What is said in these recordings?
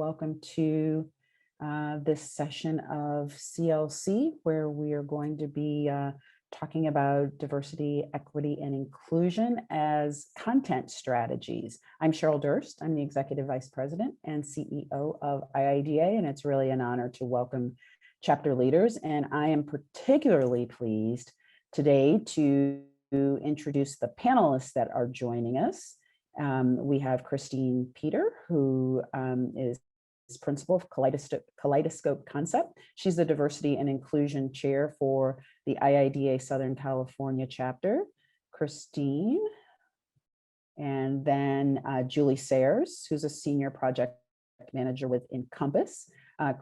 welcome to this session of CLC, where we are going to be talking about diversity, equity, and inclusion as content strategies. I'm Cheryl Durst. I'm the Executive Vice President and CEO of IIDA, and it's really an honor to welcome chapter leaders. And I am particularly pleased today to introduce the panelists that are joining us. We have Christine Peter, who is principal of Kaleidoscope Concept. She's the Diversity and Inclusion Chair for the IIDA Southern California chapter. Christine. And then Julie Sayers, who's a Senior Project Manager with Encompass. I'm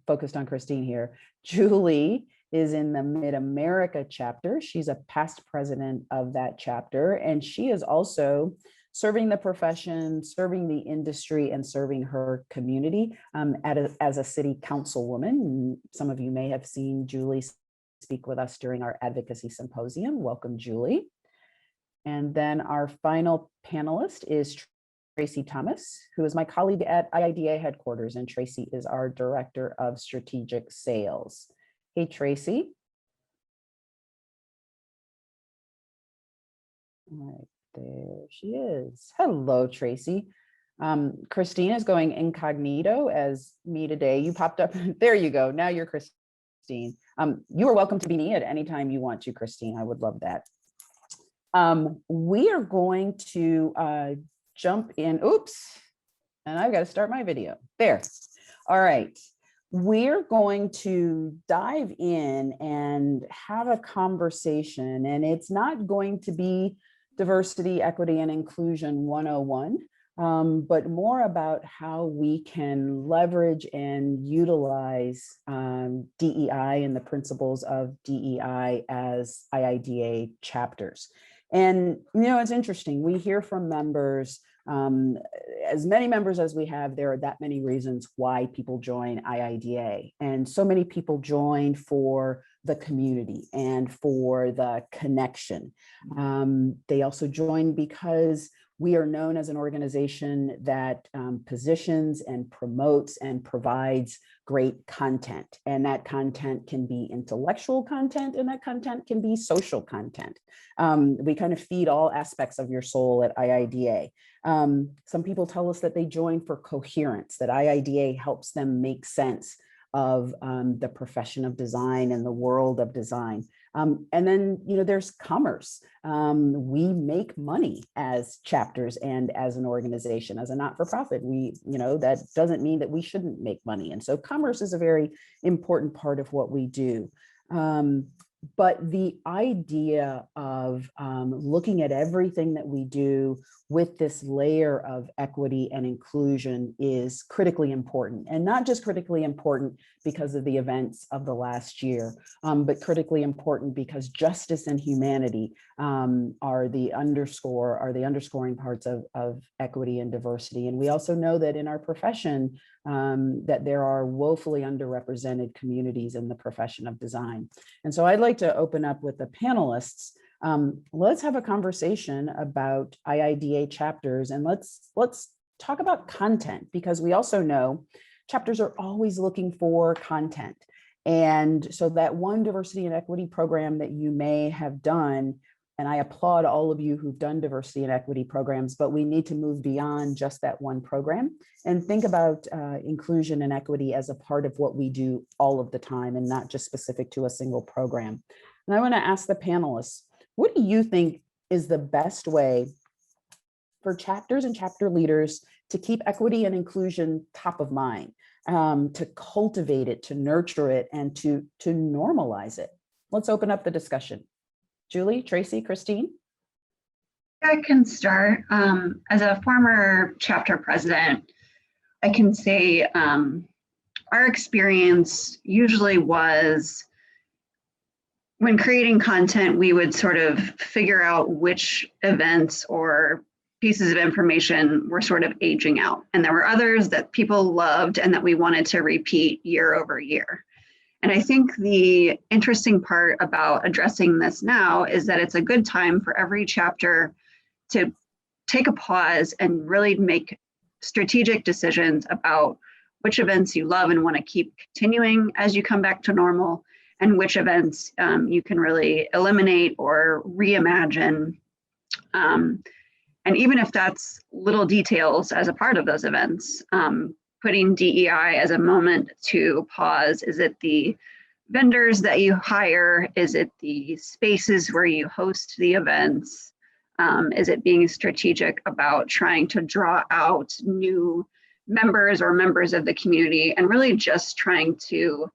focused on Christine here. Julie is in the Mid-America chapter. She's a past president of that chapter, and she is also serving the profession, serving the industry, and serving her community as a city councilwoman. Some of you may have seen Julie speak with us during our advocacy symposium. Welcome, Julie. And then our final panelist is Tracy Thomas, who is my colleague at IIDA headquarters, and Tracy is our Director of Strategic Sales. Hey, Tracy. All right, there she is. Hello, Tracy. Christine is going incognito as me today. You popped up. There you go. Now you're Christine. You are welcome to be me at any time you want to, Christine. I would love that. We are going to jump in. Oops. And I've got to start my video. There. All right. We're going to dive in and have a conversation, and it's not going to be diversity, equity, and inclusion 101, but more about how we can leverage and utilize DEI and the principles of DEI as IIDA chapters. And, you know, it's interesting. We hear from members, as many members as we have, there are that many reasons why people join IIDA. And so many people join for the community and for the connection. They also join because we are known as an organization that positions and promotes and provides great content. And that content can be intellectual content, and that content can be social content. We kind of feed all aspects of your soul at IIDA. Some people tell us that they join for coherence, that IIDA helps them make sense of the profession of design and the world of design. And then, you know, there's commerce. We make money as chapters and as an organization, as a not-for-profit. We, you know, that doesn't mean that we shouldn't make money. And so commerce is a very important part of what we do. But the idea of looking at everything that we do with this layer of equity and inclusion is critically important, and not just critically important because of the events of the last year, but critically important because justice and humanity are the underscoring parts of equity and diversity. And we also know that in our profession, that there are woefully underrepresented communities in the profession of design. And so I'd like to open up with the panelists. Let's have a conversation about IIDA chapters, and let's talk about content, because we also know chapters are always looking for content. And so that one diversity and equity program that you may have done, and I applaud all of you who've done diversity and equity programs, but we need to move beyond just that one program and think about inclusion and equity as a part of what we do all of the time and not just specific to a single program. And I want to ask the panelists, what do you think is the best way for chapters and chapter leaders to keep equity and inclusion top of mind, to cultivate it, to nurture it, and to normalize it? Let's open up the discussion. Julie, Tracy, Christine? I can start. As a former chapter president, I can say our experience usually was, when creating content, we would sort of figure out which events or pieces of information were sort of aging out. And there were others that people loved and that we wanted to repeat year over year. And I think the interesting part about addressing this now is that it's a good time for every chapter to take a pause and really make strategic decisions about which events you love and want to keep continuing as you come back to normal, and which events you can really eliminate or reimagine. And even if that's little details as a part of those events, putting DEI as a moment to pause. Is it the vendors that you hire? Is it the spaces where you host the events? Is it being strategic about trying to draw out new members or members of the community, and really just trying to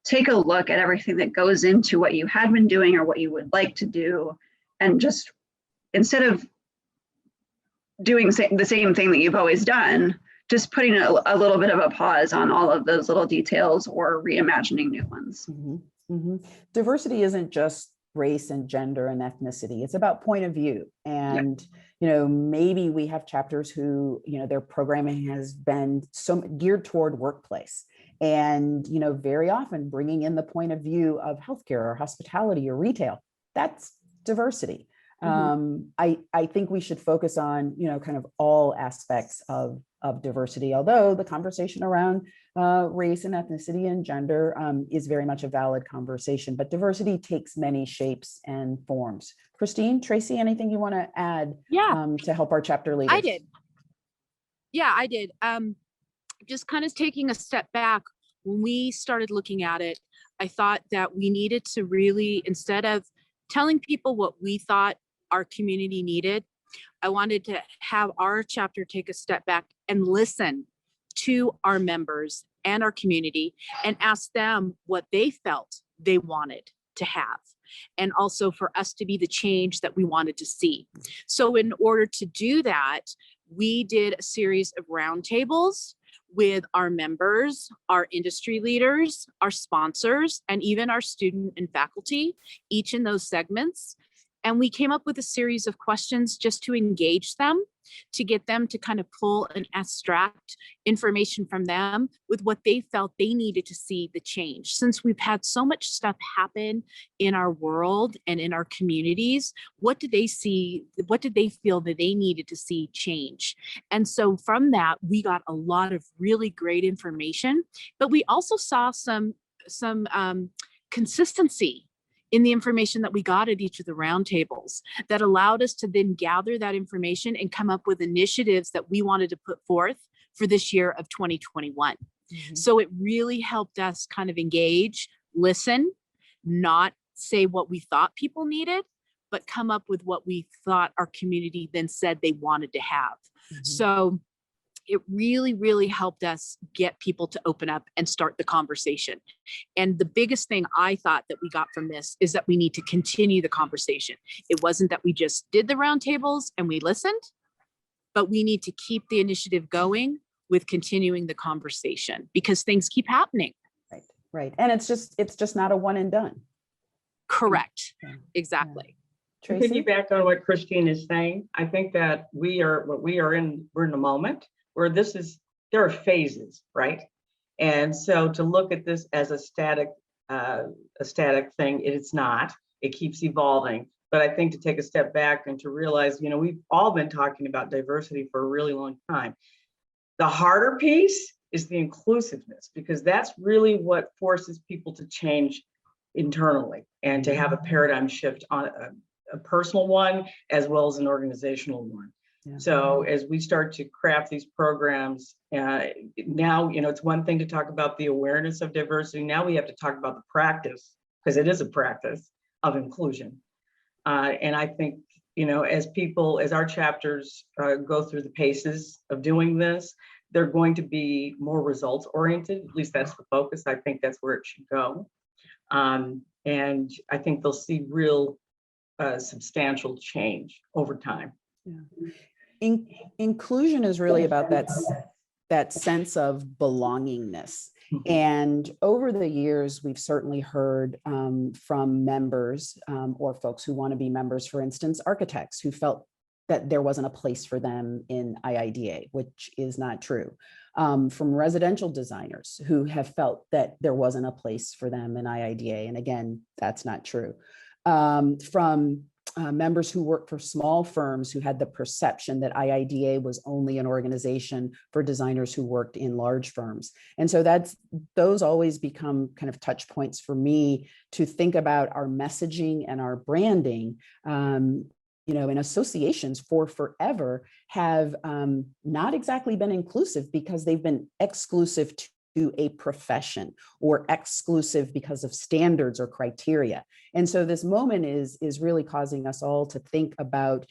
take a look at everything that goes into what you had been doing or what you would like to do, and just instead of doing the same thing that you've always done, just putting a little bit of a pause on all of those little details or reimagining new ones. Mm-hmm. Mm-hmm. Diversity isn't just race and gender and ethnicity. It's about point of view. And, maybe we have chapters who, their programming has been so geared toward workplace. And, very often bringing in the point of view of healthcare or hospitality or retail. That's diversity. Mm-hmm. I think we should focus on, kind of all aspects of diversity, although the conversation around race and ethnicity and gender is very much a valid conversation, but diversity takes many shapes and forms. Christine, Tracy, anything you want to add to help our chapter leaders? I did. Yeah, I did. Just kind of taking a step back, when we started looking at it, I thought that we needed to really, instead of telling people what we thought our community needed, I wanted to have our chapter take a step back and listen to our members and our community and ask them what they felt they wanted to have, and also for us to be the change that we wanted to see. So in order to do that, we did a series of roundtables with our members, our industry leaders, our sponsors, and even our student and faculty, each in those segments. And we came up with a series of questions just to engage them, to get them to kind of pull and extract information from them with what they felt they needed to see the change. Since we've had so much stuff happen in our world and in our communities, what did they see? What did they feel that they needed to see change? And so from that, we got a lot of really great information, but we also saw some consistency in the information that we got at each of the roundtables that allowed us to then gather that information and come up with initiatives that we wanted to put forth for this year of 2021. Mm-hmm. So it really helped us kind of engage, listen, not say what we thought people needed, but come up with what we thought our community then said they wanted to have. Mm-hmm. So it really, really helped us get people to open up and start the conversation. And the biggest thing I thought that we got from this is that we need to continue the conversation. It wasn't that we just did the roundtables and we listened, but we need to keep the initiative going with continuing the conversation because things keep happening. Right. And it's just not a one and done. Correct. Yeah. Exactly. Yeah. To piggyback on what Christine is saying, I think that we're in the moment where there are phases, right? And so to look at this as a static thing, it's not. It keeps evolving. But I think to take a step back and to realize, we've all been talking about diversity for a really long time. The harder piece is the inclusiveness, because that's really what forces people to change internally and to have a paradigm shift on a personal one as well as an organizational one. Yeah. So as we start to craft these programs, now, it's one thing to talk about the awareness of diversity. Now we have to talk about the practice, because it is a practice of inclusion. And I think, as our chapters go through the paces of doing this, they're going to be more results oriented. At least that's the focus. I think that's where it should go. And I think they'll see real substantial change over time. Yeah. Inclusion is really about that sense of belongingness. And over the years, we've certainly heard from members or folks who want to be members, for instance, architects who felt that there wasn't a place for them in IIDA, which is not true. From residential designers who have felt that there wasn't a place for them in IIDA. And again, that's not true. From members who worked for small firms who had the perception that IIDA was only an organization for designers who worked in large firms. And so those always become kind of touch points for me to think about our messaging and our branding. And associations for forever have not exactly been inclusive because they've been exclusive to a profession or exclusive because of standards or criteria. And so this moment is really causing us all to think about,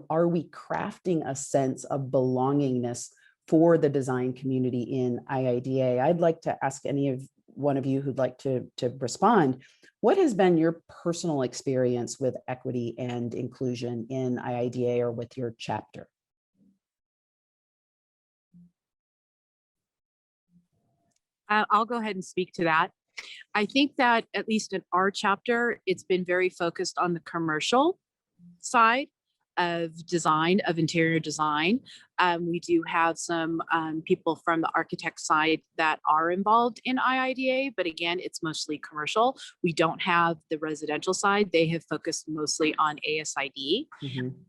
are we crafting a sense of belongingness for the design community in IIDA? I'd like to ask one of you who'd like to respond. What has been your personal experience with equity and inclusion in IIDA or with your chapter? I'll go ahead and speak to that. I think that at least in our chapter, it's been very focused on the commercial side of design, of interior design. We do have some people from the architect side that are involved in IIDA, but again, it's mostly commercial. We don't have the residential side. They have focused mostly on ASID.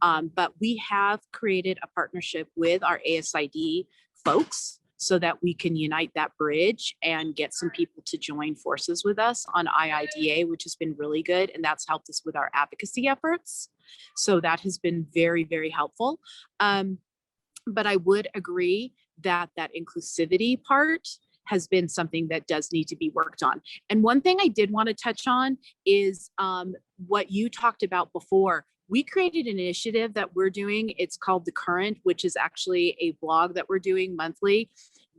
But we have created a partnership with our ASID folks so that we can unite that bridge and get some people to join forces with us on IIDA, which has been really good. And that's helped us with our advocacy efforts. So that has been very, very helpful. But I would agree that that inclusivity part has been something that does need to be worked on. And one thing I did want to touch on is what you talked about before. We created an initiative that we're doing. It's called The Current, which is actually a blog that we're doing monthly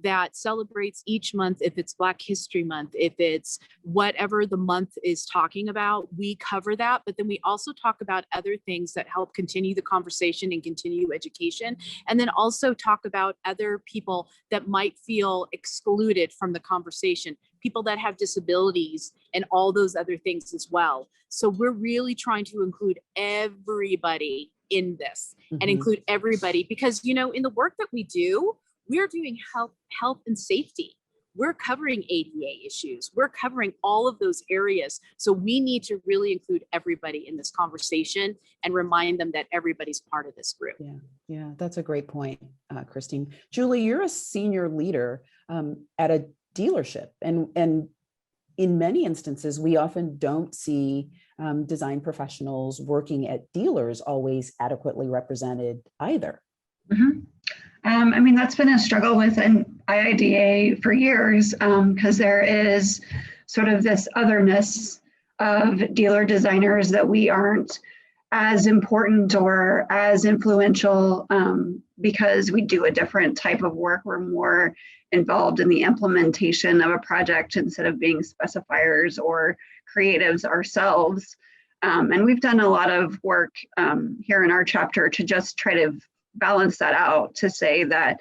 that celebrates each month. If it's Black History Month, if it's whatever the month is talking about, we cover that. But then we also talk about other things that help continue the conversation and continue education. And then also talk about other people that might feel excluded from the conversation, people that have disabilities and all those other things as well. So we're really trying to include everybody in this and include everybody because, in the work that we do, we're doing health and safety. We're covering ADA issues. We're covering all of those areas. So we need to really include everybody in this conversation and remind them that everybody's part of this group. Yeah, that's a great point, Christine. Julie, you're a senior leader at a dealership, and in many instances, we often don't see design professionals working at dealers always adequately represented either. That's been a struggle within IIDA for years because there is sort of this otherness of dealer designers that we aren't as important or as influential because we do a different type of work. We're more involved in the implementation of a project instead of being specifiers or creatives ourselves. And we've done a lot of work here in our chapter to just try to balance that out, to say that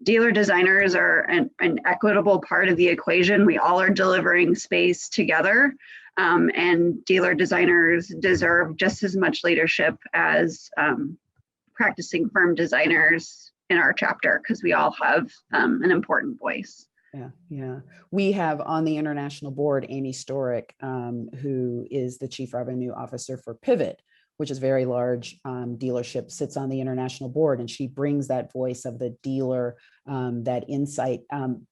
dealer designers are an equitable part of the equation. We all are delivering space together, and dealer designers deserve just as much leadership as practicing firm designers in our chapter, because we all have an important voice. Yeah. We have on the international board, Amy Storick, who is the Chief Revenue Officer for Pivot, which is a very large dealership, sits on the international board, and she brings that voice of the dealer, that insight.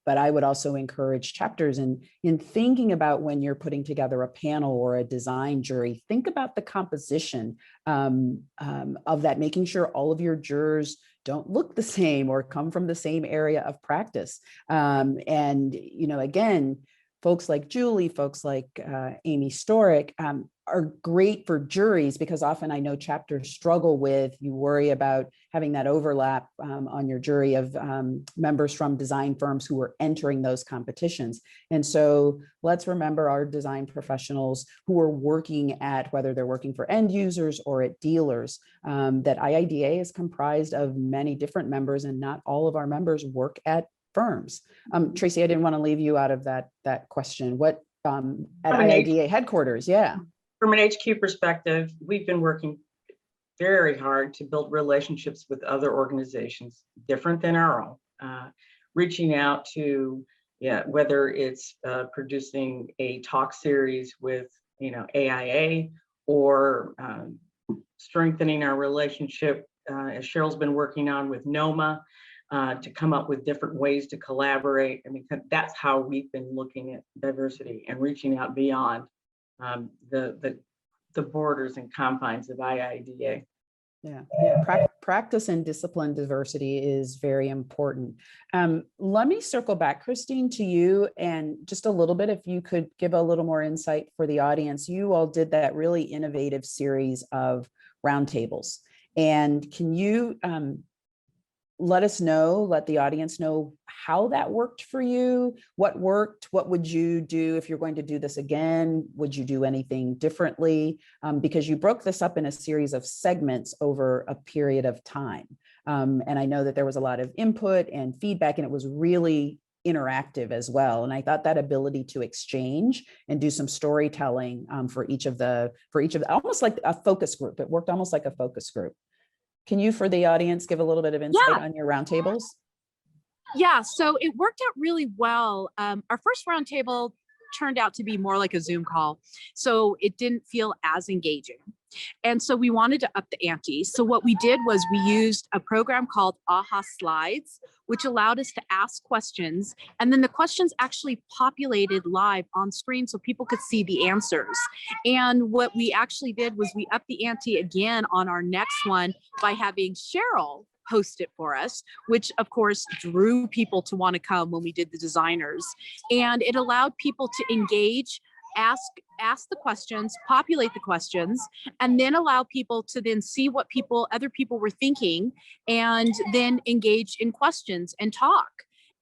But I would also encourage chapters in thinking about when you're putting together a panel or a design jury, think about the composition of that, making sure all of your jurors don't look the same or come from the same area of practice. And, again, folks like Julie, folks like Amy Storick are great for juries, because often I know chapters struggle with, you worry about having that overlap on your jury of members from design firms who are entering those competitions. And so let's remember our design professionals who are working at, whether they're working for end users or at dealers, that IIDA is comprised of many different members, and not all of our members work at firms. Tracy, I didn't want to leave you out of that question. What at IIDA headquarters? Yeah. From an HQ perspective, we've been working very hard to build relationships with other organizations different than our own, reaching out to, whether it's producing a talk series with, AIA, or strengthening our relationship, as Cheryl's been working on with NOMA, to come up with different ways to collaborate. I mean, that's how we've been looking at diversity and reaching out beyond the borders and confines of IIDA. Yeah, practice and discipline diversity is very important. Let me circle back, Christine, to you, and just a little bit, if you could give a little more insight for the audience. You all did that really innovative series of roundtables, and can you let us know, let the audience know how that worked for you? What worked? What would you do if you're going to do this again? Would you do anything differently? Because you broke this up in a series of segments over a period of time. And I know that there was a lot of input and feedback, and it was really interactive as well. And I thought that ability to exchange and do some storytelling for each of the, almost like a focus group. It worked almost like a focus group. Can you, for the audience, give a little bit of insight on your roundtables? Yeah, so it worked out really well. Our first roundtable turned out to be more like a Zoom call, so it didn't feel as engaging. And so we wanted to up the ante. So what we did was we used a program called AHA Slides, which allowed us to ask questions. And then the questions actually populated live on screen so people could see the answers. And what we actually did was we upped the ante again on our next one by having Cheryl host it for us, which of course drew people to want to come when we did the designers. And it allowed people to engage, ask the questions, populate the questions, and then allow people to then see what other people were thinking, and then engage in questions and talk.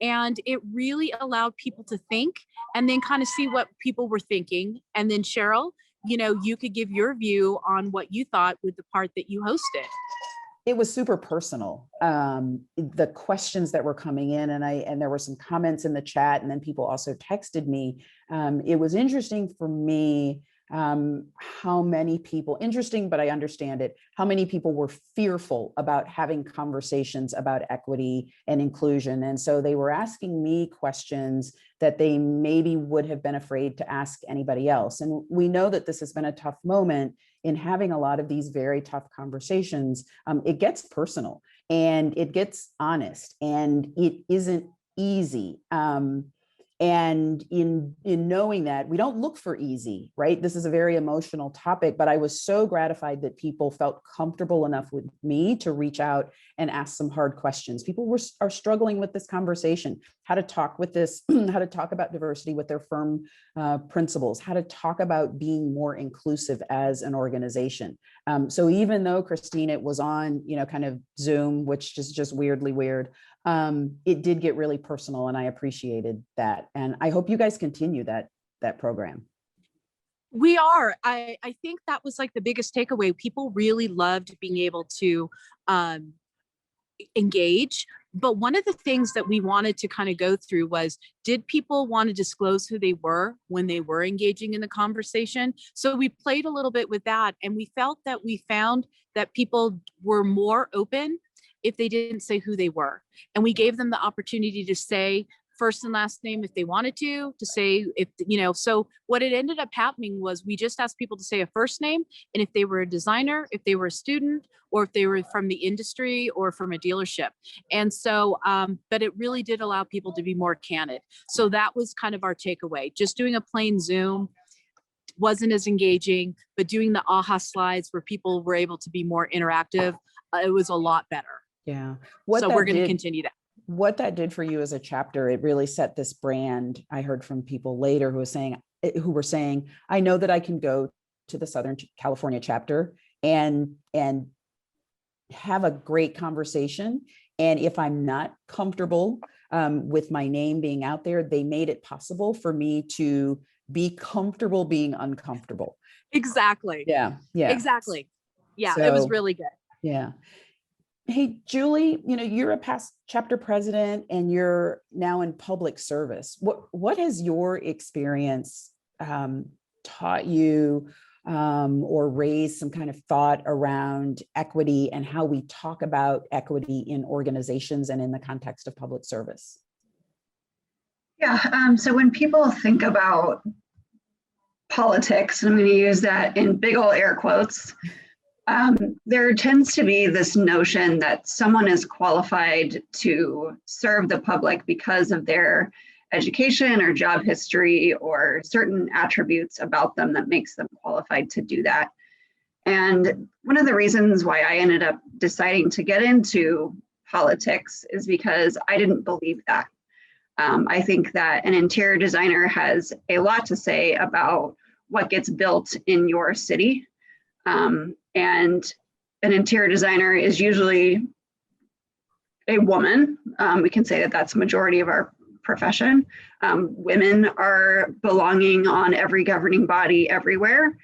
And it really allowed people to think and then kind of see what people were thinking. And then Cheryl, you could give your view on what you thought with the part that you hosted. It was super personal. The questions that were coming in, and there were some comments in the chat, and then people also texted me. It was interesting for me how many people, interesting, but I understand it, how many people were fearful about having conversations about equity and inclusion. And so they were asking me questions that they maybe would have been afraid to ask anybody else. And we know that this has been a tough moment in having a lot of these very tough conversations. It gets personal and it gets honest, and it isn't easy. And in knowing that, we don't look for easy, right? This is a very emotional topic, but I was so gratified that people felt comfortable enough with me to reach out and ask some hard questions. People are struggling with this conversation, how to talk with this, how to talk about diversity with their firm principals, how to talk about being more inclusive as an organization. So even though, Christine, it was on, kind of Zoom, which is just weirdly weird, it did get really personal, and I appreciated that. And I hope you guys continue that program. We are. I think that was like the biggest takeaway. People really loved being able to engage. But one of the things that we wanted to kind of go through was, did people want to disclose who they were when they were engaging in the conversation? So we played a little bit with that, and we found that people were more open if they didn't say who they were. And we gave them the opportunity to say first and last name if they wanted to say, so what it ended up happening was we just asked people to say a first name, and if they were a designer, if they were a student, or if they were from the industry or from a dealership. And so, but it really did allow people to be more candid. So that was kind of our takeaway. Just doing a plain Zoom wasn't as engaging, but doing the AHA Slides where people were able to be more interactive, it was a lot better. Yeah. So we're going to continue that. What that did for you as a chapter, it really set this brand. I heard from people later who were saying, I know that I can go to the Southern California chapter and have a great conversation. And if I'm not comfortable with my name being out there, they made it possible for me to be comfortable being uncomfortable. Exactly. Yeah. Exactly. Yeah, so, it was really good. Yeah. Hey, Julie, you're a past chapter president and you're now in public service. What has your experience taught you or raised some kind of thought around equity and how we talk about equity in organizations and in the context of public service? Yeah, so when people think about politics, and I'm going to use that in big old air quotes, There tends to be this notion that someone is qualified to serve the public because of their education or job history or certain attributes about them that makes them qualified to do that. And one of the reasons why I ended up deciding to get into politics is because I didn't believe that. I think that an interior designer has a lot to say about what gets built in your city. And an interior designer is usually a woman. We can say that that's the majority of our profession. Women are belonging on every governing body everywhere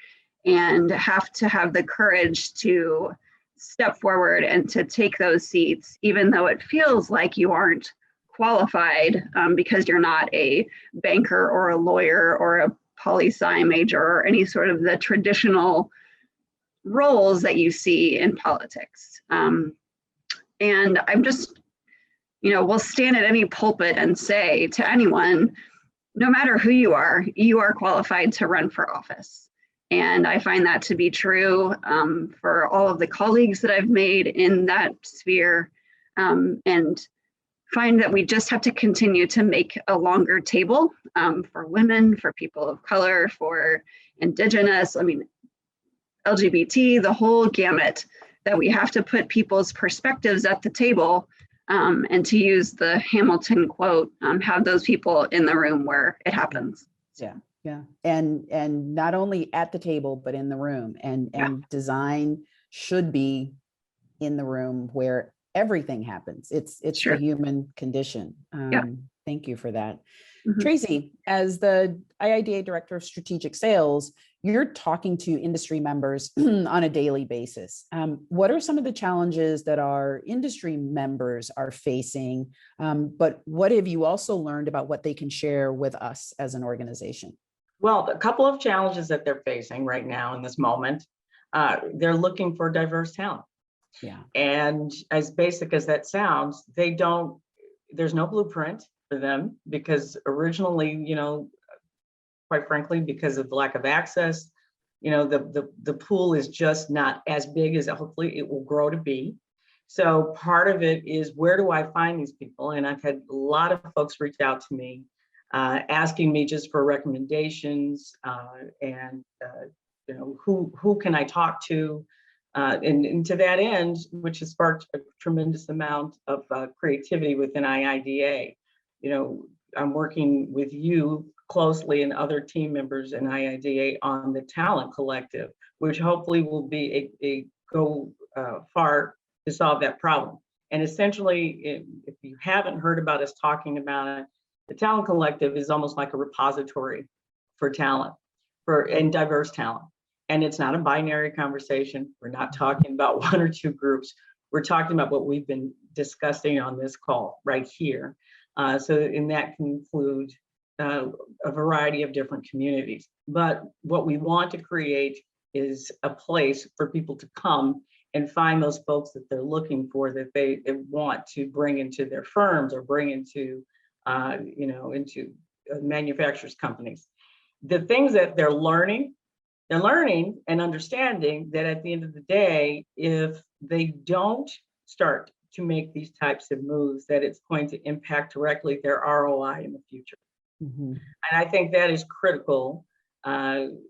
and have to have the courage to step forward and to take those seats, even though it feels like you aren't qualified because you're not a banker or a lawyer or a poli-sci major or any sort of the traditional roles that you see in politics. And I'm just, will stand at any pulpit and say to anyone, no matter who you are qualified to run for office. And I find that to be true for all of the colleagues that I've made in that sphere, and find that we just have to continue to make a longer table for women, for people of color, for Indigenous, LGBT, the whole gamut, that we have to put people's perspectives at the table, and to use the Hamilton quote, have those people in the room where it happens. Yeah. And not only at the table, but in the room, and design should be in the room where everything happens. It's Sure. the human condition. Thank you for that. Mhm. Tracy, as the IIDA Director of Strategic Sales, you're talking to industry members on a daily basis. What are some of the challenges that our industry members are facing? But what have you also learned about what they can share with us as an organization? Well, a couple of challenges that they're facing right now in this moment. They're looking for diverse talent. Yeah. And as basic as that sounds, there's no blueprint for them because originally, quite frankly, because of the lack of access, the pool is just not as big as hopefully it will grow to be. So part of it is, where do I find these people? And I've had a lot of folks reach out to me, asking me just for recommendations, and who can I talk to? And to that end, which has sparked a tremendous amount of creativity within IIDA. I'm working with you closely and other team members in IIDA on the Talent Collective, which hopefully will be a go far to solve that problem. And essentially, if you haven't heard about us talking about it, the Talent Collective is almost like a repository for talent, and diverse talent. And it's not a binary conversation. We're not talking about one or two groups. We're talking about what we've been discussing on this call right here. And that can include a variety of different communities. But what we want to create is a place for people to come and find those folks that they're looking for, that they want to bring into their firms or bring into, into manufacturers' companies. The things that they're learning and understanding that at the end of the day, if they don't start to make these types of moves, that it's going to impact directly their ROI in the future. Mm-hmm. And I think that is critical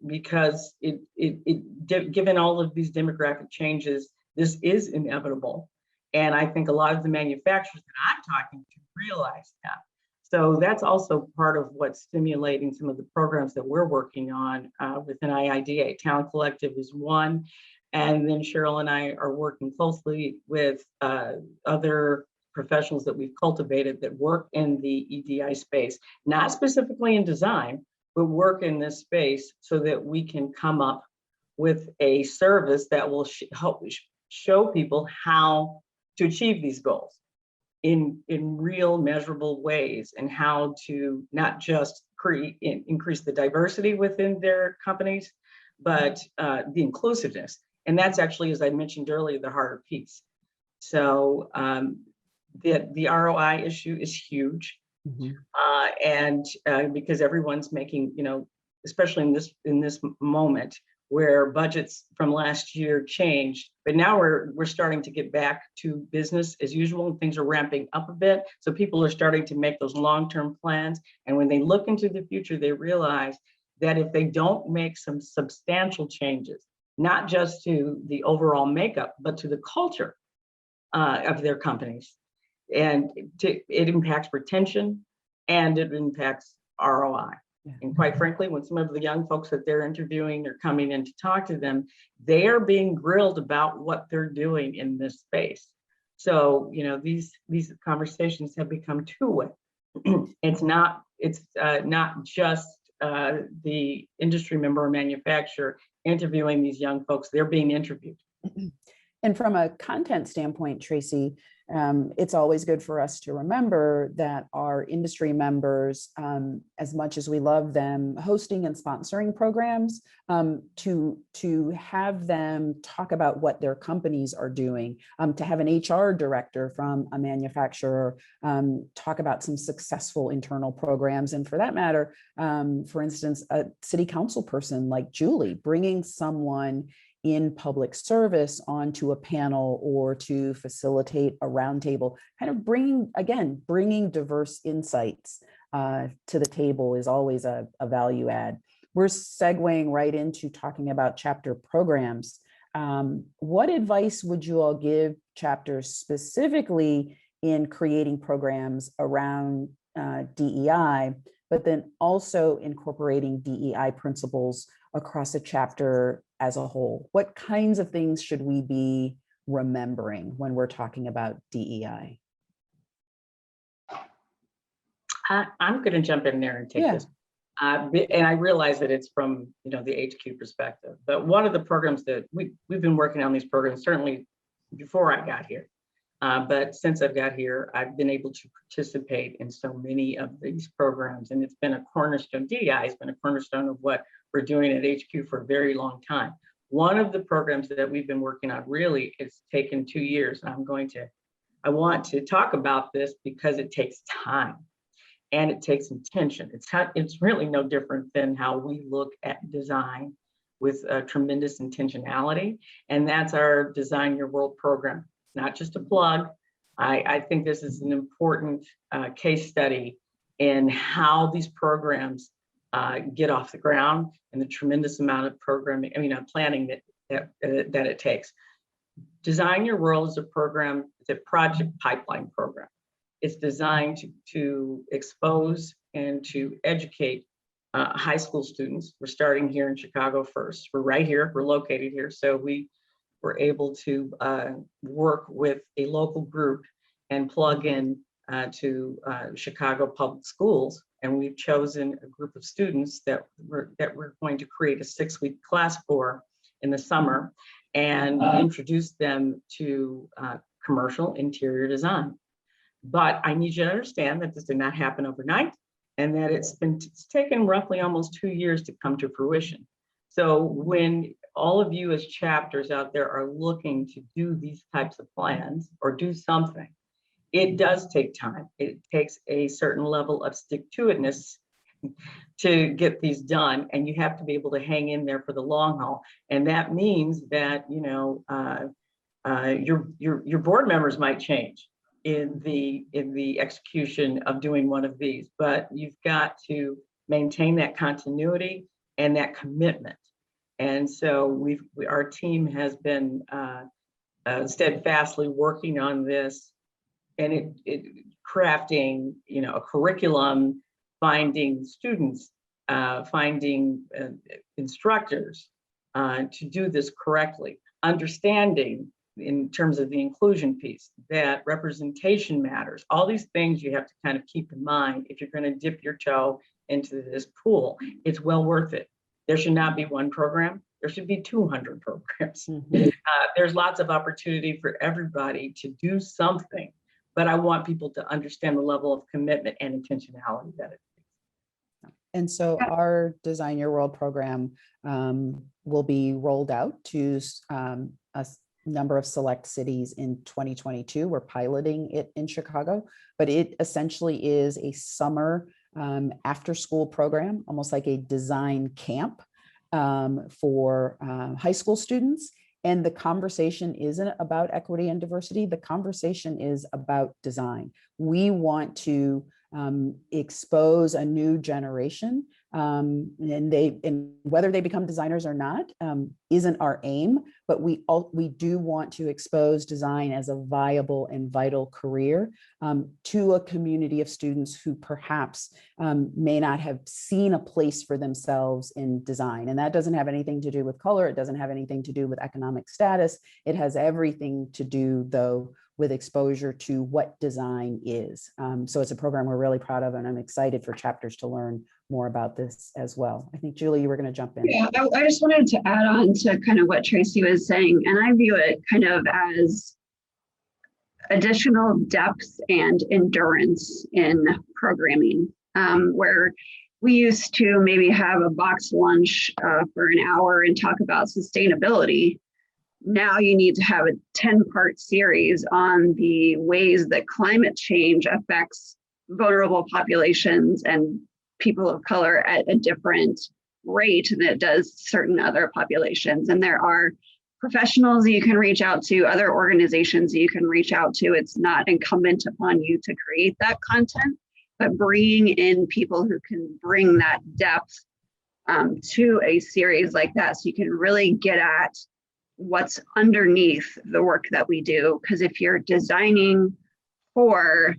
because given all of these demographic changes, this is inevitable. And I think a lot of the manufacturers that I'm talking to realize that. So that's also part of what's stimulating some of the programs that we're working on within IIDA. Talent Collective is one. And then Cheryl and I are working closely with other professionals that we've cultivated that work in the EDI space, not specifically in design, but work in this space so that we can come up with a service that will help show people how to achieve these goals in real measurable ways, and how to not just increase the diversity within their companies, but the inclusiveness. And that's actually, as I mentioned earlier, the harder piece. So the ROI issue is huge. Mm-hmm. And because everyone's making, especially in this moment where budgets from last year changed, but now we're starting to get back to business as usual, and things are ramping up a bit. So people are starting to make those long-term plans. And when they look into the future, they realize that if they don't make some substantial changes, not just to the overall makeup, but to the culture of their companies, and it impacts retention and it impacts ROI. And quite frankly, when some of the young folks that they're interviewing are coming in to talk to them, they are being grilled about what they're doing in this space. So, you know, these conversations have become two-way. It's not just the industry member or manufacturer interviewing these young folks, they're being interviewed. And from a content standpoint, Tracy, it's always good for us to remember that our industry members, as much as we love them, hosting and sponsoring programs, to have them talk about what their companies are doing, to have an HR director from a manufacturer talk about some successful internal programs. And for that matter, for instance, a city council person like Julie, bringing someone in public service onto a panel or to facilitate a roundtable, kind of bringing diverse insights to the table is always a value add. We're segueing right into talking about chapter programs. What advice would you all give chapters specifically in creating programs around DEI, but then also incorporating DEI principles across a chapter as a whole? What kinds of things should we be remembering when we're talking about DEI? I'm going to jump in there and take this. And I realize that it's from, you know, the HQ perspective, but one of the programs that we've been working on these programs, certainly before I got here, but since I've got here, I've been able to participate in so many of these programs, and it's been a cornerstone. DEI has been a cornerstone of what we're doing at HQ for a very long time. One of the programs that we've been working on, really, it's taken 2 years. I want to talk about this because it takes time and it takes intention. It's really no different than how we look at design, with tremendous intentionality. And that's our Design Your World program. Not just a plug. I think this is an important case study in how these programs get off the ground, and the tremendous amount of programming, planning that it takes. Design Your World is a program, it's a project pipeline program. It's designed to expose and to educate high school students. We're starting here in Chicago first. We're right here, we're located here. So we were able to work with a local group and plug in to Chicago Public Schools. And we've chosen a group of students that we're going to create a 6-week class for in the summer and introduce them to commercial interior design. But I need you to understand that this did not happen overnight, and that it's taken roughly almost 2 years to come to fruition. So when all of you as chapters out there are looking to do these types of plans or do something, it does take time. It takes a certain level of stick-to-itness to get these done, and you have to be able to hang in there for the long haul. And that means that your board members might change in the execution of doing one of these, but you've got to maintain that continuity and that commitment. And so our team has been steadfastly working on this, and it crafting, a curriculum, finding students, finding instructors to do this correctly, understanding in terms of the inclusion piece that representation matters. All these things you have to kind of keep in mind if you're going to dip your toe into this pool. It's well worth it. There should not be one program. There should be 200 programs. Mm-hmm. There's lots of opportunity for everybody to do something, but I want people to understand the level of commitment and intentionality that it takes. And so our Design Your World program will be rolled out to a number of select cities in 2022. We're piloting it in Chicago, but it essentially is a summer after school program, almost like a design camp for high school students. And the conversation isn't about equity and diversity. The conversation is about design. We want to expose a new generation, and whether they become designers or not isn't our aim, but we do want to expose design as a viable and vital career to a community of students who perhaps may not have seen a place for themselves in design. And that doesn't have anything to do with color. It doesn't have anything to do with economic status. It has everything to do, though, with exposure to what design is. So it's a program we're really proud of, and I'm excited for chapters to learn more about this as well. I think, Julie, you were going to jump in. Yeah, I just wanted to add on to kind of what Tracy was saying, and I view it kind of as additional depth and endurance in programming, where we used to maybe have a box lunch for an hour and talk about sustainability. Now you need to have a 10-part series on the ways that climate change affects vulnerable populations and people of color at a different rate than it does certain other populations. And there are professionals that you can reach out to, other organizations that you can reach out to. It's not incumbent upon you to create that content, but bringing in people who can bring that depth to a series like that, so you can really get at what's underneath the work that we do. Because if you're designing for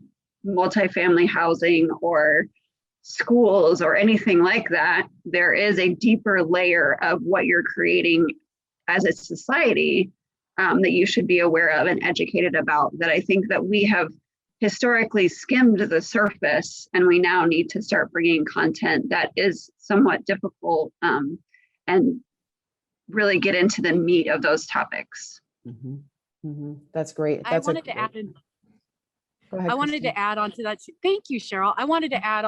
multifamily housing or schools or anything like that, there is a deeper layer of what you're creating as a society that you should be aware of and educated about, that I think that we have historically skimmed the surface, and we now need to start bringing content that is somewhat difficult and really get into the meat of those topics. Mm-hmm. Mm-hmm. That's great. I wanted to add in. I wanted to add on to that. Thank you, Cheryl. I wanted to add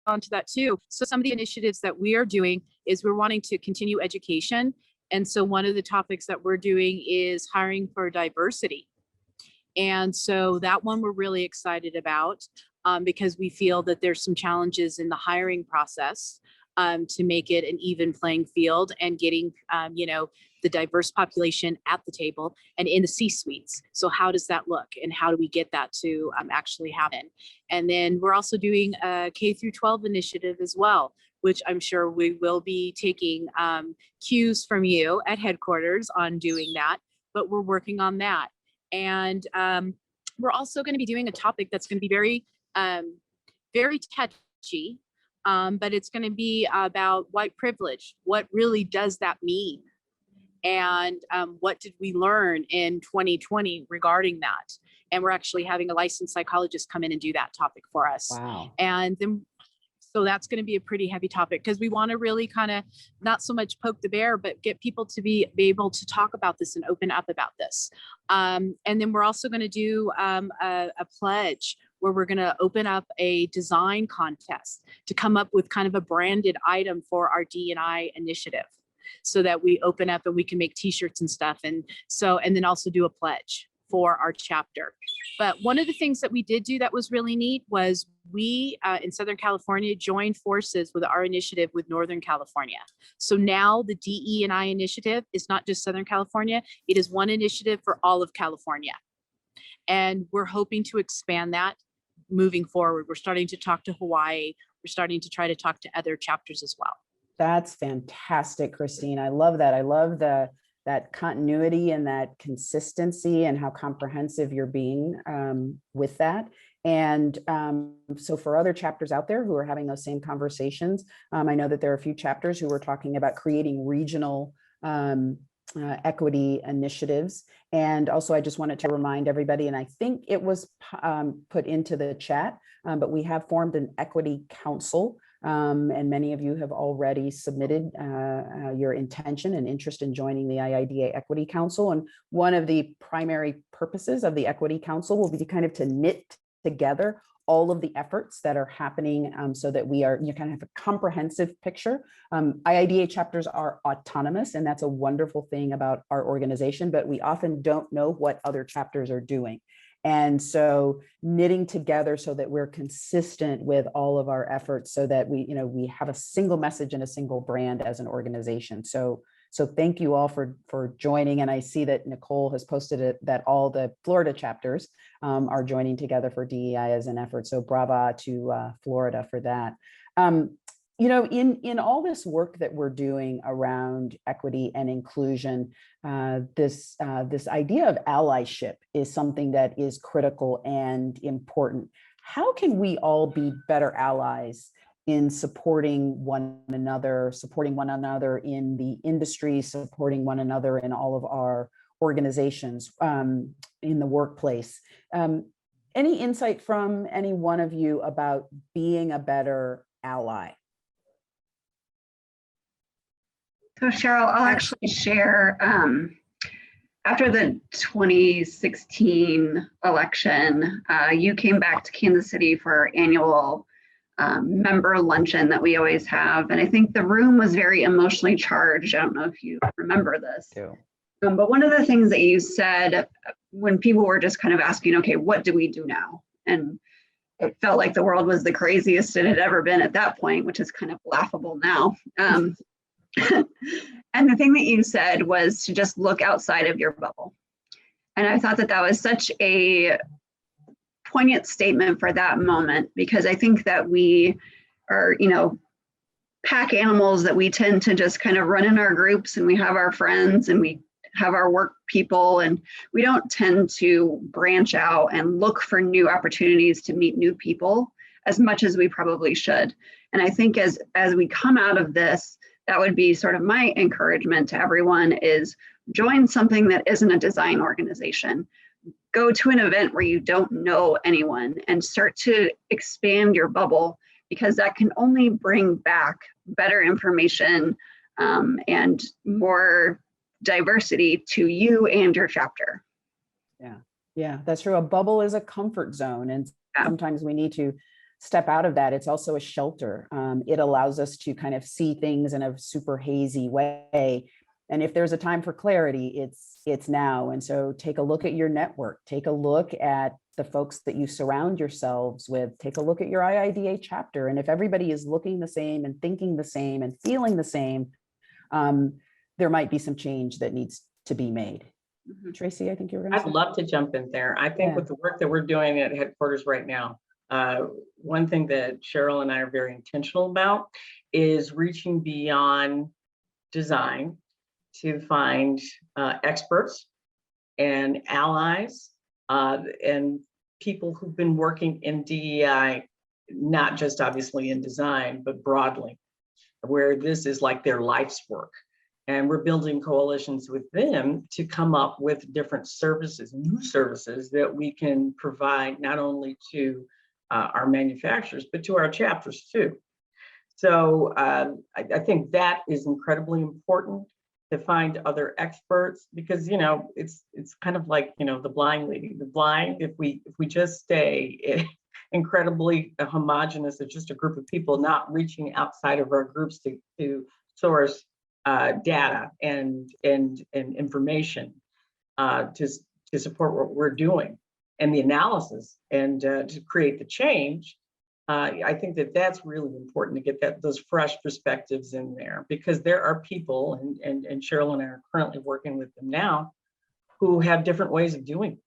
on to that too. So some of the initiatives that we are doing is we're wanting to continue education. And so one of the topics that we're doing is hiring for diversity. And so that one we're really excited about because we feel that there's some challenges in the hiring process to make it an even playing field and getting, the diverse population at the table and in the C-suites. So how does that look, and how do we get that to actually happen? And then we're also doing a K through 12 initiative as well, which I'm sure we will be taking cues from you at headquarters on doing that, but we're working on that. And we're also going to be doing a topic that's going to be very, very touchy, but it's going to be about white privilege. What really does that mean? And what did we learn in 2020 regarding that? And we're actually having a licensed psychologist come in and do that topic for us. Wow. And then, so that's going to be a pretty heavy topic, because we want to really kind of not so much poke the bear, but get people to be able to talk about this and open up about this. And then we're also going to do a pledge where we're going to open up a design contest to come up with kind of a branded item for our D&I initiative, so that we open up and we can make t-shirts and stuff. And so, and then also do a pledge for our chapter. But one of the things that we did do that was really neat was we in Southern California joined forces with our initiative with Northern California. So now the DE&I initiative is not just Southern California, it is one initiative for all of California. And we're hoping to expand that moving forward. We're starting to talk to Hawaii. We're starting to try to talk to other chapters as well. That's fantastic, Christine. I love that. I love that continuity and that consistency and how comprehensive you're being with that. And so for other chapters out there who are having those same conversations, I know that there are a few chapters who are talking about creating regional equity initiatives. And also, I just wanted to remind everybody, and I think it was put into the chat, but we have formed an equity council. And many of you have already submitted your intention and interest in joining the IIDA Equity Council. And one of the primary purposes of the Equity Council will be to kind of to knit together all of the efforts that are happening so that we are, you kind of have a comprehensive picture. IIDA chapters are autonomous, and that's a wonderful thing about our organization, but we often don't know what other chapters are doing. And so knitting together so that we're consistent with all of our efforts so that we have a single message and a single brand as an organization. So thank you all for joining. And I see that Nicole has posted it, that all the Florida chapters are joining together for DEI as an effort. So brava to Florida for that. In all this work that we're doing around equity and inclusion, this idea of allyship is something that is critical and important. How can we all be better allies in supporting one another in the industry, supporting one another in all of our organizations, in the workplace? Any insight from any one of you about being a better ally? So Cheryl, I'll actually share, after the 2016 election, you came back to Kansas City for our annual member luncheon that we always have. And I think the room was very emotionally charged. I don't know if you remember this. But one of the things that you said when people were just kind of asking, okay, what do we do now? And it felt like the world was the craziest it had ever been at that point, which is kind of laughable now. And the thing that you said was to just look outside of your bubble. And I thought that that was such a poignant statement for that moment, because I think that we are, pack animals, that we tend to just kind of run in our groups, and we have our friends and we have our work people, and we don't tend to branch out and look for new opportunities to meet new people as much as we probably should. And I think as we come out of this, that would be sort of my encouragement to everyone, is join something that isn't a design organization. Go to an event where you don't know anyone and start to expand your bubble, because that can only bring back better information and more diversity to you and your chapter. Yeah, that's true. A bubble is a comfort zone, and sometimes we need to step out of that. It's also a shelter. It allows us to kind of see things in a super hazy way. And if there's a time for clarity, it's now. And so take a look at your network, take a look at the folks that you surround yourselves with, take a look at your IIDA chapter. And if everybody is looking the same and thinking the same and feeling the same, there might be some change that needs to be made. Tracy, I think you were going to say. I'd love to jump in there. I think with the work that we're doing at headquarters right now, one thing that Cheryl and I are very intentional about is reaching beyond design to find experts and allies and people who've been working in DEI, not just obviously in design, but broadly, where this is like their life's work. And we're building coalitions with them to come up with different services, new services that we can provide not only to our manufacturers, but to our chapters too. So I think that is incredibly important, to find other experts, because it's kind of like the blind leading the blind. If we just stay incredibly homogenous, it's just a group of people not reaching outside of our groups to source data and information to support what we're doing and the analysis and to create the change. I think that that's really important, to get those fresh perspectives in there, because there are people, and Cheryl and I are currently working with them now, who have different ways of doing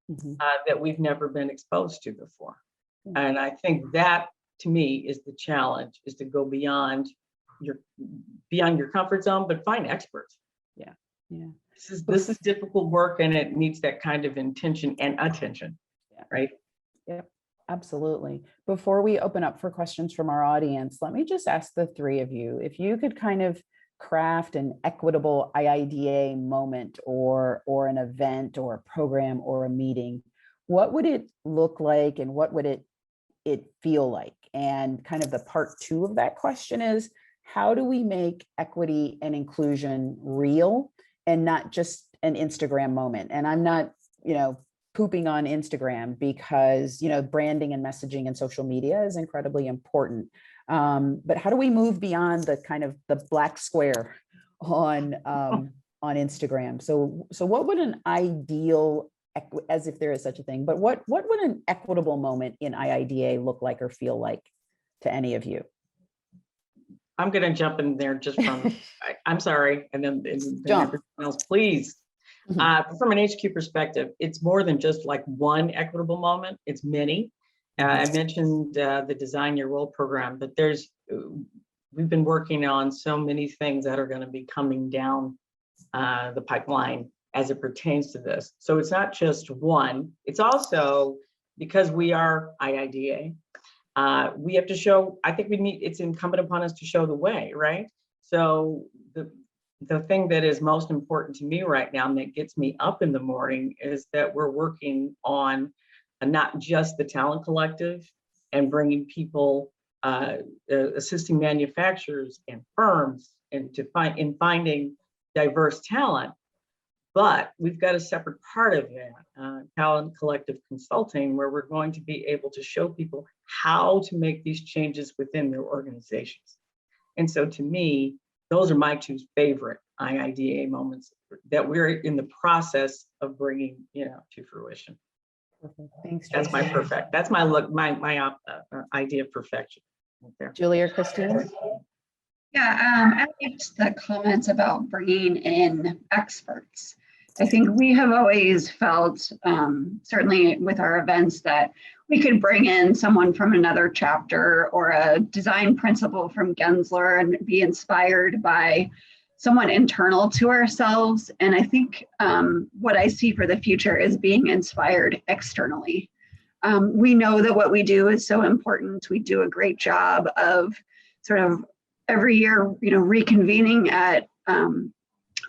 this that we've never been exposed to before. And I think that, to me, is the challenge, is to go beyond your comfort zone, but find experts. Yeah. This is difficult work, and it needs that kind of intention and attention, right? Yeah. Absolutely. Before we open up for questions from our audience, let me just ask the three of you, if you could kind of craft an equitable IIDA moment or an event or a program or a meeting, what would it look like and what would it feel like? And kind of the part two of that question is, how do we make equity and inclusion real and not just an Instagram moment? And I'm not, pooping on Instagram, because, branding and messaging and social media is incredibly important. But how do we move beyond the kind of the black square on Instagram? So what would an ideal as if there is such a thing, but what would an equitable moment in IIDA look like or feel like to any of you? I'm going to jump in there just from, I'm sorry, and then Jump. everyone else, please. From an HQ perspective, it's more than just like one equitable moment, it's many. I mentioned the Design Your Role program, but we've been working on so many things that are going to be coming down the pipeline as it pertains to this. So it's not just one, it's also because we are IIDA, we have to show, I think it's incumbent upon us to show the way, right? So the thing that is most important to me right now and that gets me up in the morning is that we're working on not just the talent collective and bringing people, assisting manufacturers and firms and finding diverse talent, but we've got a separate part of that, talent collective consulting, where we're going to be able to show people how to make these changes within their organizations. And so to me, those are my two favorite IIDA moments that we're in the process of bringing, to fruition. Thanks, That's my Tracy. perfect. That's my look. My idea of perfection. Right there. Julie or Christine? Yeah, I liked the comments about bringing in experts. I think we have always felt, certainly with our events, that we could bring in someone from another chapter or a design principle from Gensler and be inspired by someone internal to ourselves. And I think what I see for the future is being inspired externally. We know that what we do is so important. We do a great job of sort of every year, reconvening at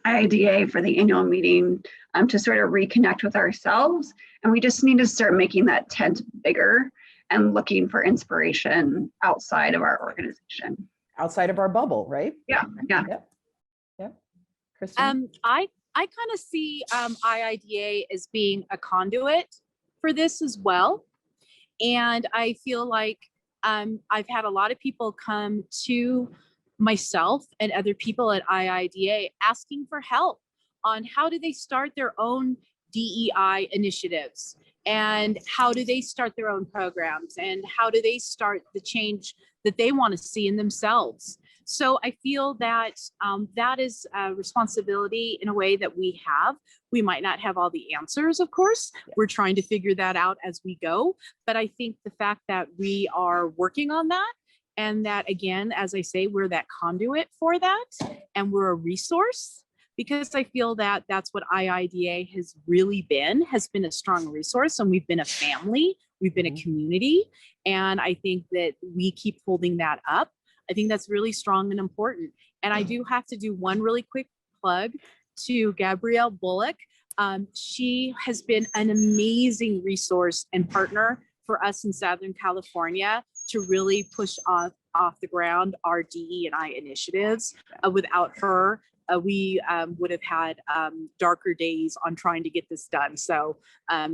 IIDA for the annual meeting to sort of reconnect with ourselves. And we just need to start making that tent bigger and looking for inspiration outside of our organization. Outside of our bubble, right? Yeah. Christine? I kind of see IIDA as being a conduit for this as well. And I feel like I've had a lot of people come to myself and other people at IIDA asking for help on how do they start their own DEI initiatives and how do they start their own programs and how do they start the change that they want to see in themselves. So I feel that that is a responsibility in a way that we have. We might not have all the answers, of course. We're trying to figure that out as we go. But I think the fact that we are working on that and that, again, as I say, we're that conduit for that and we're a resource, because I feel that that's what IIDA has really been, has been a strong resource. And we've been a family, we've been a community. And I think that we keep holding that up. I think that's really strong and important. And I do have to do one really quick plug to Gabrielle Bullock. She has been an amazing resource and partner for us in Southern California to really push off the ground our DE&I initiatives. Without her, we would have had darker days on trying to get this done. So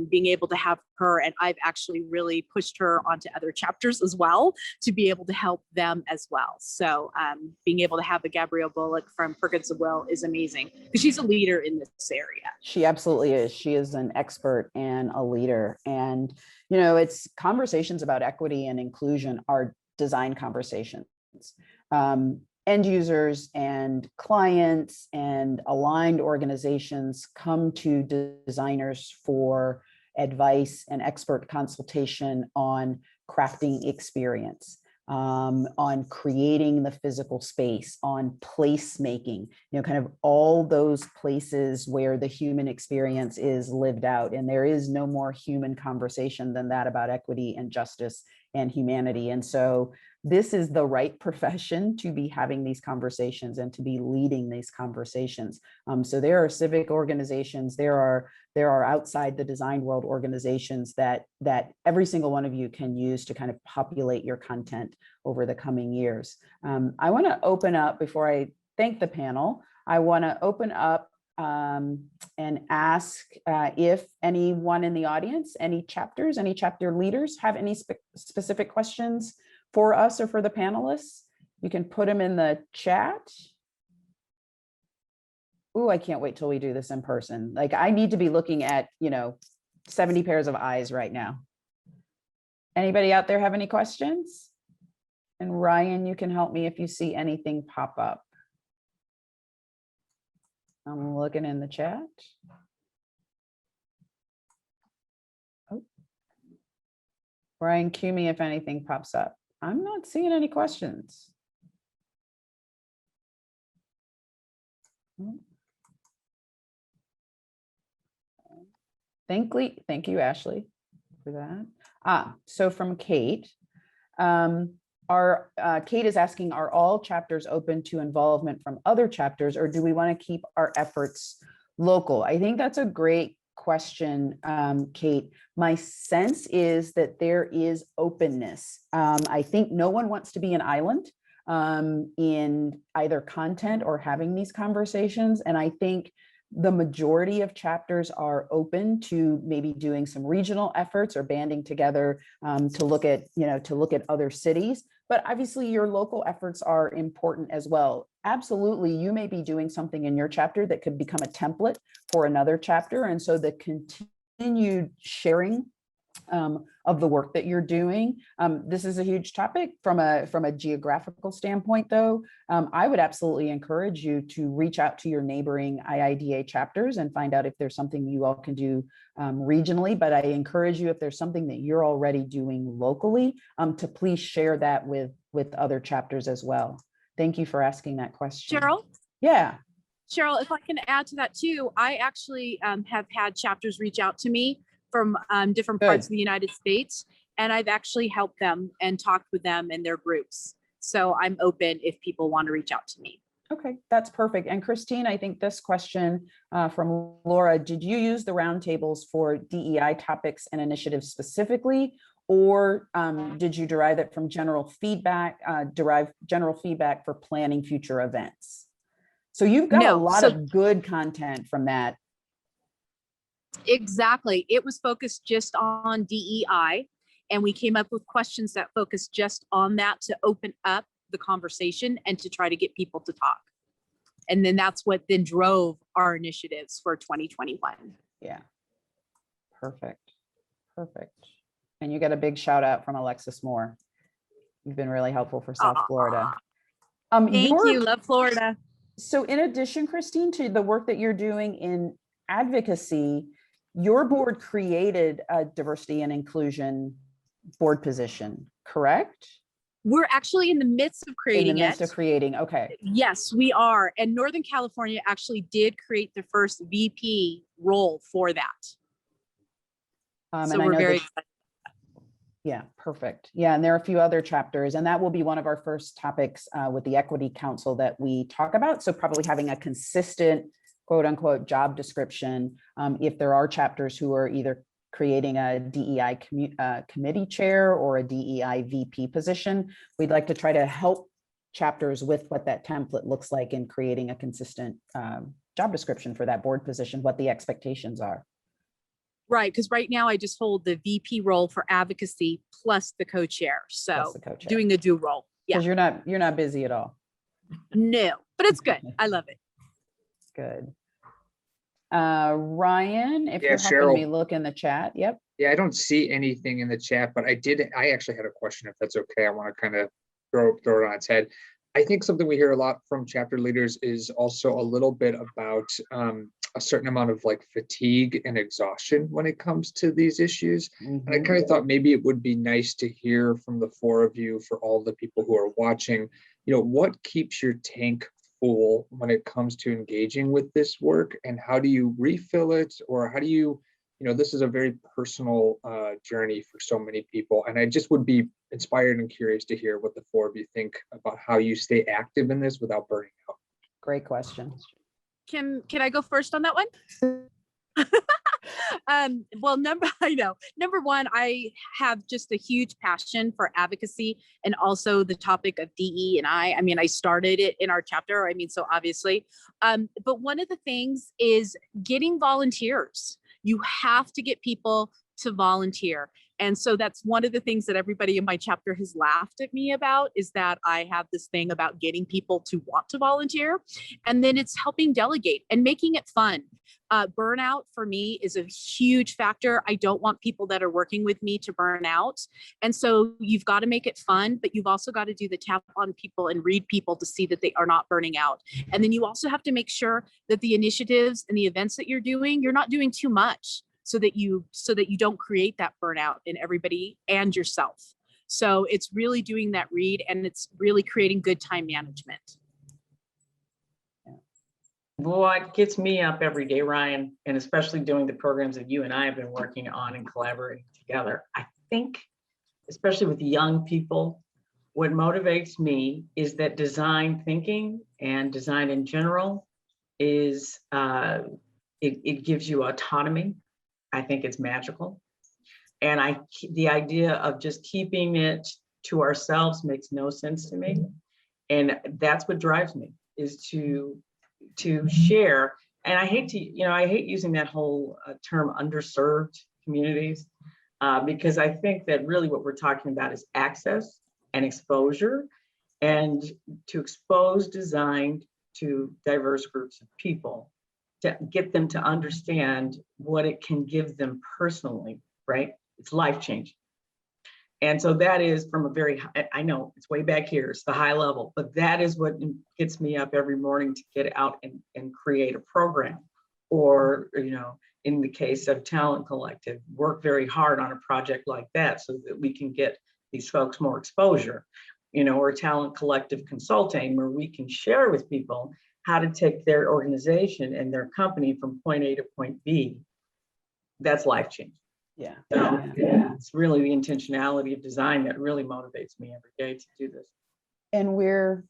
being able to have her, and I've actually really pushed her onto other chapters as well to be able to help them as well. So being able to have a Gabrielle Bullock from Perkins & Will is amazing because she's a leader in this area. She absolutely is. She is an expert and a leader. And, it's conversations about equity and inclusion are design conversations. End users and clients and aligned organizations come to designers for advice and expert consultation on crafting experience, on creating the physical space, on placemaking, kind of all those places where the human experience is lived out. And there is no more human conversation than that about equity and justice and humanity. And so this is the right profession to be having these conversations and to be leading these conversations. So there are civic organizations, there are outside the design world organizations that every single one of you can use to kind of populate your content over the coming years. I want to open up, before I thank the panel, I want to open up and ask if anyone in the audience, any chapter leaders have any specific questions for us or for the panelists. You can put them in the chat. Ooh, I can't wait till we do this in person. Like I need to be looking at, 70 pairs of eyes right now. Anybody out there have any questions? And Ryan, you can help me if you see anything pop up. I'm looking in the chat. Oh. Ryan, cue me if anything pops up. I'm not seeing any questions. Thank you, Ashley, for that. So from Kate, Kate is asking, are all chapters open to involvement from other chapters, or do we want to keep our efforts local? I think that's a great question, Kate. My sense is that there is openness. I think no one wants to be an island in either content or having these conversations. And I think the majority of chapters are open to maybe doing some regional efforts or banding together to look at other cities. But obviously your local efforts are important as well. Absolutely, you may be doing something in your chapter that could become a template for another chapter. And so the continued sharing of the work that you're doing. This is a huge topic from a geographical standpoint, though. I would absolutely encourage you to reach out to your neighboring IIDA chapters and find out if there's something you all can do regionally. But I encourage you, if there's something that you're already doing locally, to please share that with other chapters as well. Thank you for asking that question. Cheryl? Yeah. Cheryl, if I can add to that too, I actually have had chapters reach out to me from different parts of the United States, and I've actually helped them and talked with them and their groups. So I'm open if people want to reach out to me. Okay, that's perfect. And Christine, I think this question from Laura, did you use the roundtables for DEI topics and initiatives specifically, or did you derive it from general feedback, for planning future events? So you've got a lot of good content from that. Exactly. It was focused just on DEI, and we came up with questions that focused just on that to open up the conversation and to try to get people to talk. And then that's what then drove our initiatives for 2021. Yeah. Perfect. Perfect. And you get a big shout out from Alexis Moore. You've been really helpful for South Florida. Thank you. Love Florida. So in addition, Christine, to the work that you're doing in advocacy, your board created a diversity and inclusion board position, correct? We're actually in the midst of creating Okay. Yes, we are. And Northern California actually did create the first VP role for that. So we're very excited. Yeah, perfect. Yeah, and there are a few other chapters, and that will be one of our first topics with the Equity Council that we talk about. So probably having a consistent quote unquote job description. If there are chapters who are either creating a DEI committee chair or a DEI VP position, we'd like to try to help chapters with what that template looks like in creating a consistent job description for that board position, what the expectations are. Right, because right now I just hold the VP role for advocacy plus the co-chair. So doing the dual role. Yeah. Because you're not busy at all. No, but it's good. I love it. Good. Ryan, if you're helping Cheryl, me look in the chat. Yep. Yeah, I don't see anything in the chat, but I actually had a question, if that's okay. I want to kind of throw it on its head. I think something we hear a lot from chapter leaders is also a little bit about a certain amount of like fatigue and exhaustion when it comes to these issues. And I kind of thought maybe it would be nice to hear from the four of you, for all the people who are watching, what keeps your tank full when it comes to engaging with this work, and how do you refill it, or how do you, this is a very personal journey for so many people, and I just would be inspired and curious to hear what the four of you think about how you stay active in this without burning out. Great question. Can I go first on that one? Well, number one, I have just a huge passion for advocacy and also the topic of DE&I. I mean, I started it in our chapter. So obviously, but one of the things is getting volunteers. You have to get people to volunteer. And so that's one of the things that everybody in my chapter has laughed at me about, is that I have this thing about getting people to want to volunteer. And then it's helping delegate and making it fun. Burnout for me is a huge factor. I don't want people that are working with me to burn out. And so you've got to make it fun, but you've also got to do the tap on people and read people to see that they are not burning out. And then you also have to make sure that the initiatives and the events that you're not doing too much, so that you don't create that burnout in everybody and yourself. So it's really doing that read, and it's really creating good time management. What gets me up every day, Ryan, and especially doing the programs that you and I have been working on and collaborating together, I think, especially with young people, what motivates me is that design thinking and design in general is, it gives you autonomy. I think it's magical. And the idea of just keeping it to ourselves makes no sense to me. And that's what drives me, is to share. And I hate using that whole term underserved communities, because I think that really what we're talking about is access and exposure, and to expose design to diverse groups of people, to get them to understand what it can give them personally, right? It's life-changing. And so that is from a very, I know it's way back here, it's the high level, but that is what gets me up every morning to get out and create a program. Or, in the case of Talent Collective, work very hard on a project like that so that we can get these folks more exposure. Or Talent Collective Consulting, where we can share with people how to take their organization and their company from point A to point B. That's life-changing. Yeah. So it's really the intentionality of design that really motivates me every day to do this. And we're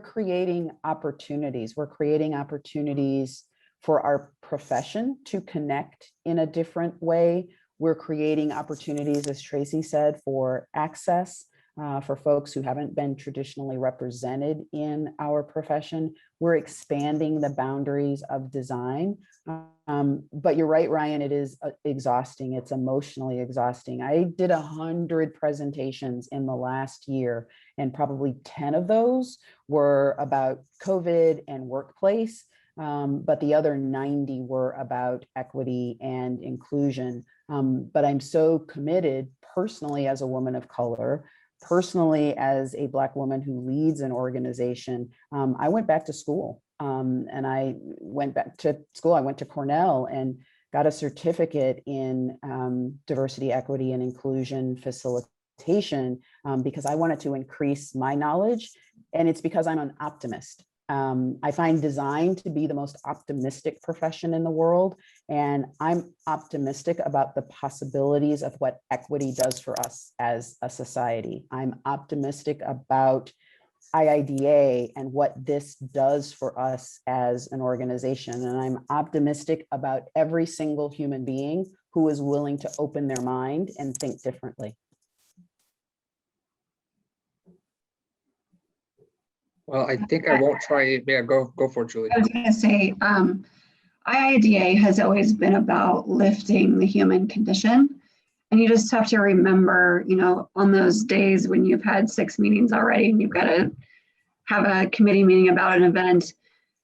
creating opportunities. We're creating opportunities for our profession to connect in a different way. We're creating opportunities, as Tracy said, for access, for folks who haven't been traditionally represented in our profession. We're expanding the boundaries of design. But you're right, Ryan, it is exhausting. It's emotionally exhausting. I did 100 presentations in the last year, and probably 10 of those were about COVID and workplace. But the other 90 were about equity and inclusion. But I'm so committed personally as a woman of color, personally as a Black woman who leads an organization. I went back to school, and I went back to school. I went to Cornell and got a certificate in diversity, equity, and inclusion facilitation, because I wanted to increase my knowledge. And it's because I'm an optimist. I find design to be the most optimistic profession in the world. And I'm optimistic about the possibilities of what equity does for us as a society. I'm optimistic about IIDA and what this does for us as an organization. And I'm optimistic about every single human being who is willing to open their mind and think differently. Well, I think I won't try it. Yeah, go for it, Julie. I was going to say, IIDA has always been about lifting the human condition. And you just have to remember, on those days when you've had 6 meetings already and you've got to have a committee meeting about an event,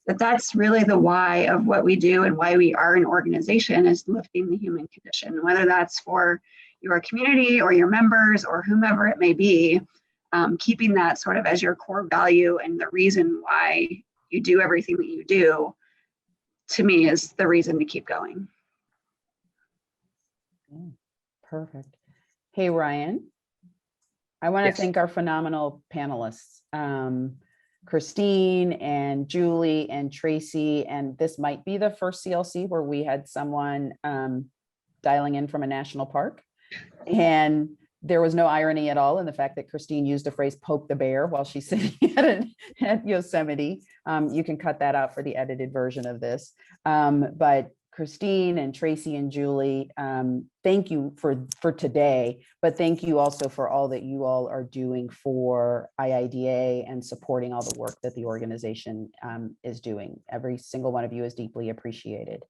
that's really the why of what we do and why we are an organization, is lifting the human condition, whether that's for your community or your members or whomever it may be. Keeping that sort of as your core value and the reason why you do everything that you do, to me, is the reason to keep going. Perfect. Hey, Ryan, I want to thank our phenomenal panelists, Christine and Julie and Tracy. And this might be the first CLC where we had someone dialing in from a national park. And there was no irony at all in the fact that Christine used the phrase "poke the bear" while she's sitting at Yosemite. You can cut that out for the edited version of this. But Christine and Tracy and Julie, thank you for today, but thank you also for all that you all are doing for IIDA and supporting all the work that the organization is doing. Every single one of you is deeply appreciated.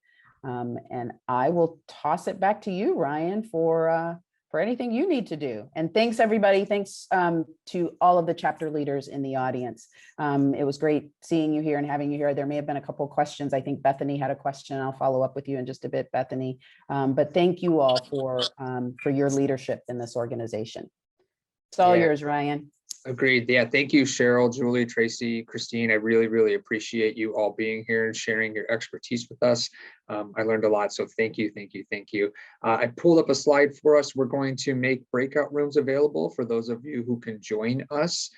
And I will toss it back to you, Ryan, for for anything you need to do. And thanks, everybody. Thanks to all of the chapter leaders in the audience. It was great seeing you here and having you here. There may have been a couple of questions. I think Bethany had a question. I'll follow up with you in just a bit, Bethany. But thank you all for your leadership in this organization. It's all Yeah. yours, Ryan. Agreed. Yeah. Thank you, Cheryl, Julie, Tracy, Christine. I really, really appreciate you all being here and sharing your expertise with us. I learned a lot. So thank you, thank you, thank you. I pulled up a slide for us. We're going to make breakout rooms available for those of you who can join us